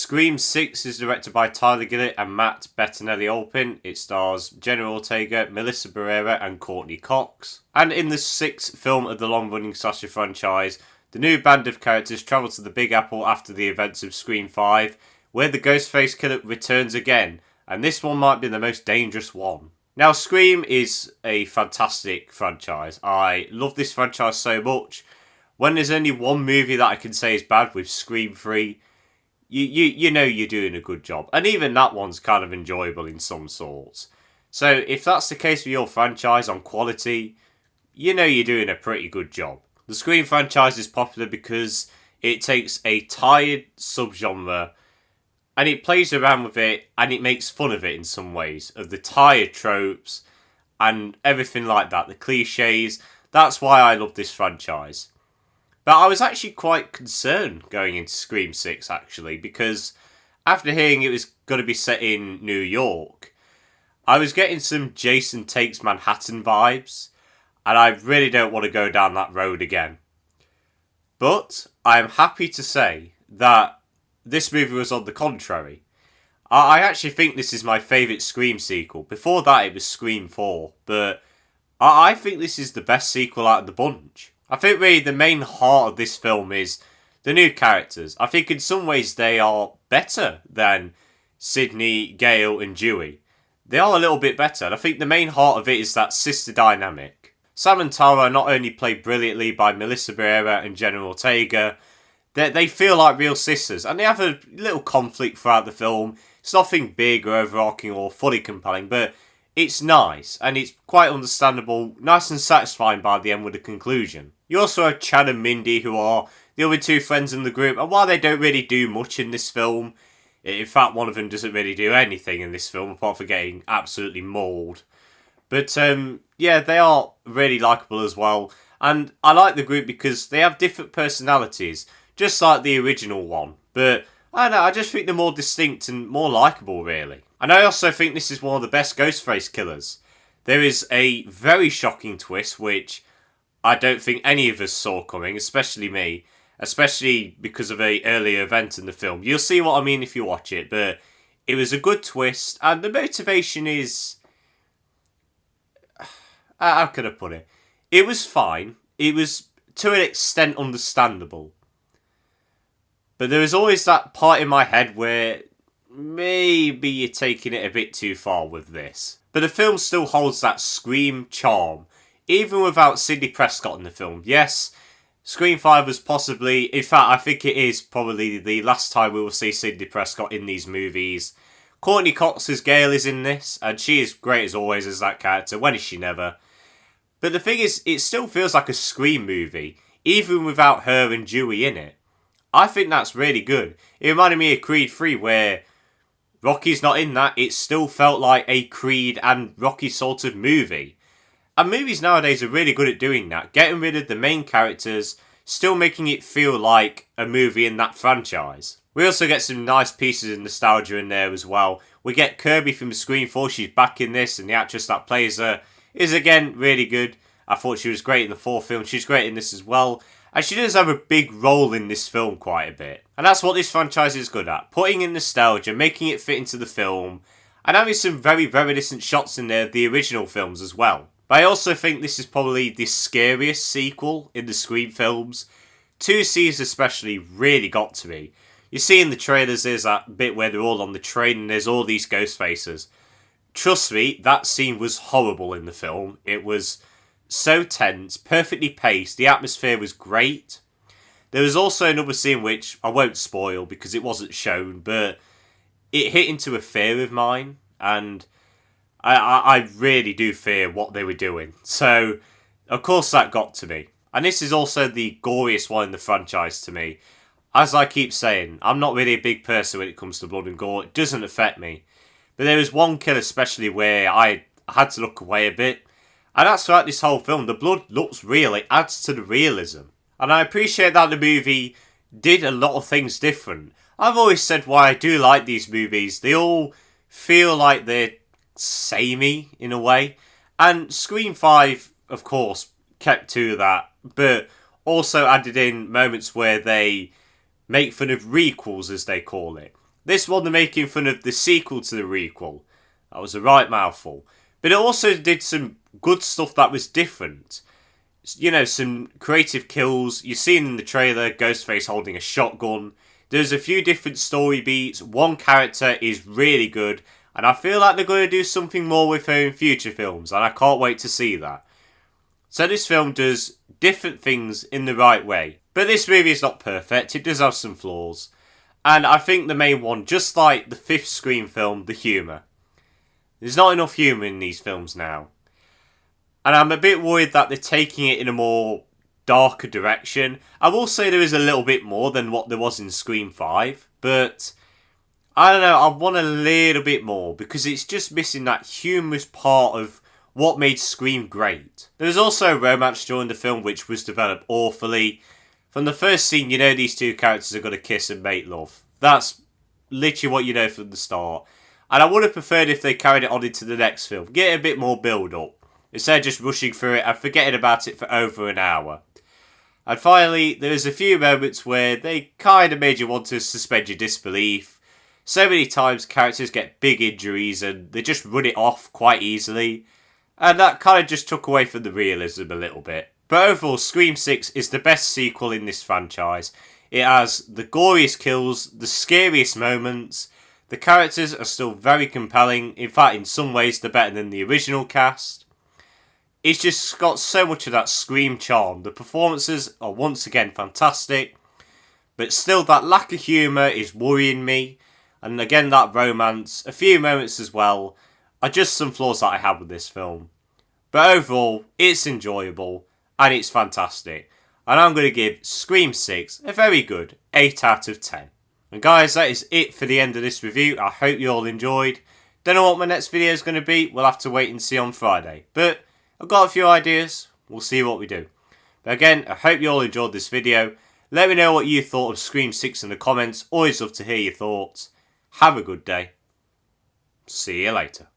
Scream 6 is directed by Tyler Gillett and Matt Bettinelli-Olpin. It stars Jenna Ortega, Melissa Barrera and Courtney Cox. And in the sixth film of the long-running slasher franchise, the new band of characters travel to the Big Apple after the events of Scream 5, where the Ghostface Killer returns again, and this one might be the most dangerous one. Now, Scream is a fantastic franchise. I love this franchise so much. When there's only one movie that I can say is bad with Scream 3, you know you're doing a good job. And even that one's kind of enjoyable in some sorts. So if that's the case with your franchise on quality, you know you're doing a pretty good job. The Scream franchise is popular because it takes a tired subgenre and it plays around with it and it makes fun of it in some ways, of the tired tropes and everything like that, the cliches. That's why I love this franchise. But I was actually quite concerned going into Scream 6, actually, because after hearing it was going to be set in New York, I was getting some Jason Takes Manhattan vibes, and I really don't want to go down that road again. But I am happy to say that this movie was on the contrary. I actually think this is my favourite Scream sequel. Before that, it was Scream 4, but I think this is the best sequel out of the bunch. I think really the main heart of this film is the new characters. I think in some ways they are better than Sidney, Gale and Dewey. They are a little bit better, and I think the main heart of it is that sister dynamic. Sam and Tara are not only played brilliantly by Melissa Barrera and Jenna Ortega, they feel like real sisters, and they have a little conflict throughout the film. It's nothing big or overarching or fully compelling, but it's nice, and it's quite understandable, nice and satisfying by the end with the conclusion. You also have Chad and Mindy, who are the other two friends in the group, and while they don't really do much in this film, in fact one of them doesn't really do anything in this film apart from getting absolutely mauled. But yeah, they are really likeable as well, and I like the group because they have different personalities, just like the original one, but I don't know, I just think they're more distinct and more likeable really. And I also think this is one of the best Ghostface killers. There is a very shocking twist which I don't think any of us saw coming, especially me, especially because of an earlier event in the film. You'll see what I mean if you watch it, but it was a good twist, and the motivation is... how can I put it? It was fine. It was, to an extent, understandable. But there was always that part in my head where maybe you're taking it a bit too far with this. But the film still holds that Scream charm, even without Sidney Prescott in the film. Yes, Scream 5 was possibly... In fact, I think it is probably the last time we will see Sidney Prescott in these movies. Courtney Cox's Gale is in this, and she is great as always as that character. When is she never? But the thing is, it still feels like a Scream movie, even without her and Dewey in it. I think that's really good. It reminded me of Creed 3, where Rocky's not in that. It still felt like a Creed and Rocky sort of movie. And movies nowadays are really good at doing that. Getting rid of the main characters, still making it feel like a movie in that franchise. We also get some nice pieces of nostalgia in there as well. We get Kirby from Scream 4. She's back in this, and the actress that plays her is again really good. I thought she was great in the fourth film. She's great in this as well. And she does have a big role in this film quite a bit. And that's what this franchise is good at. Putting in nostalgia, making it fit into the film, and having some very reminiscent shots in there of the original films as well. But I also think this is probably the scariest sequel in the Scream films. 2C's especially really got to me. You see in the trailers there's that bit where they're all on the train and there's all these ghost faces. Trust me, that scene was horrible in the film. It was so tense, perfectly paced, the atmosphere was great. There was also another scene which I won't spoil because it wasn't shown, but it hit into a fear of mine, and I really do fear what they were doing. So, of course that got to me. And this is also the goriest one in the franchise to me. As I keep saying, I'm not really a big person when it comes to blood and gore. It doesn't affect me. But there was one kill especially where I had to look away a bit. And that's throughout this whole film. The blood looks real. It adds to the realism. And I appreciate that the movie did a lot of things different. I've always said why I do like these movies. They all feel like they're samey in a way. And Scream 5, of course, kept to that. But also added in moments where they make fun of requels, as they call it. This one they're making fun of the sequel to the requel. That was a right mouthful. But it also did some good stuff that was different. You know, some creative kills. You've seen in the trailer Ghostface holding a shotgun. There's a few different story beats. One character is really good. And I feel like they're going to do something more with her in future films. And I can't wait to see that. So this film does different things in the right way. But this movie is not perfect. It does have some flaws. And I think the main one, just like the fifth Scream film, the humour. There's not enough humour in these films now. And I'm a bit worried that they're taking it in a more darker direction. I will say there is a little bit more than what there was in Scream 5. But I don't know, I want a little bit more. Because it's just missing that humorous part of what made Scream great. There was also romance during the film which was developed awfully. From the first scene, you know these two characters are going to kiss and make love. That's literally what you know from the start. And I would have preferred if they carried it on into the next film. Get a bit more build-up. Instead of just rushing through it and forgetting about it for over an hour. And finally, there's a few moments where they kind of made you want to suspend your disbelief. So many times characters get big injuries and they just run it off quite easily. And that kind of just took away from the realism a little bit. But overall, Scream 6 is the best sequel in this franchise. It has the goriest kills, the scariest moments. The characters are still very compelling. In fact, in some ways, they're better than the original cast. It's just got so much of that Scream charm. The performances are once again fantastic. But still, that lack of humour is worrying me. And again, that romance, a few moments as well, are just some flaws that I have with this film. But overall, it's enjoyable. And it's fantastic. And I'm going to give Scream 6 a very good 8 out of 10. And guys, that is it for the end of this review. I hope you all enjoyed. Don't know what my next video is going to be. We'll have to wait and see on Friday. But I've got a few ideas. We'll see what we do. But again, I hope you all enjoyed this video. Let me know what you thought of Scream 6 in the comments. Always love to hear your thoughts. Have a good day. See you later.